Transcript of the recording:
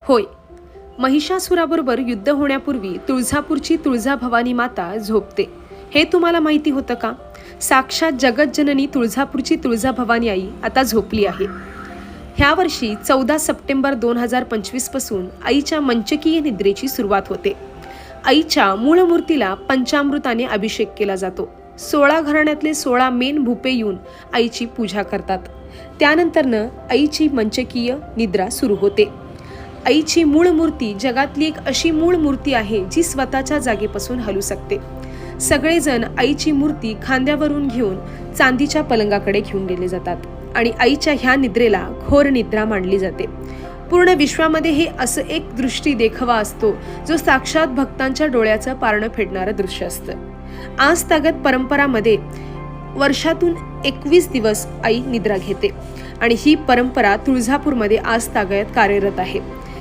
होय, महिषासुराबरोबर युद्ध होण्यापूर्वी तुळजापूरची तुळजाभवानी माता झोपते. हे तुम्हाला माहिती होतं का? साक्षात जगज्जननी तुळजापूरची तुळजाभवानी आई आता झोपली आहे. ह्या वर्षी 14 सप्टेंबर 2025 पासून आईच्या मंचकीय निद्रेची सुरुवात होते. आईच्या मूळ मूर्तीला पंचामृताने अभिषेक केला जातो. 16 घराण्यातले 16 मेन भूपे येऊन आईची पूजा करतात. त्यानंतरनं आईची मंचकीय निद्रा सुरू होते. आईची मूळ मूर्ती जगातली एक अशी मूळ मूर्ती आहे जी स्वतःच्या जागेपासून हलू शकते. सगळेजण आईची मूर्ती खांद्यावरून घेऊन चांदीच्या पलंगाकडे घेऊन गेले जातात आणि आईच्या ह्या निद्रेला घोर निद्रा मानली जाते. पूर्ण विश्वामध्ये हे असं एक दृष्टी देखावा असतो जो साक्षात भक्तांच्या डोळ्याचं पारणं फेडणारं दृश्य असतं. आज तागत परंपरामध्ये वर्षातून 21 दिवस आई निद्रा घेते आणि ही परंपरा तुळजापूरमध्ये आज तागत कार्यरत आहे.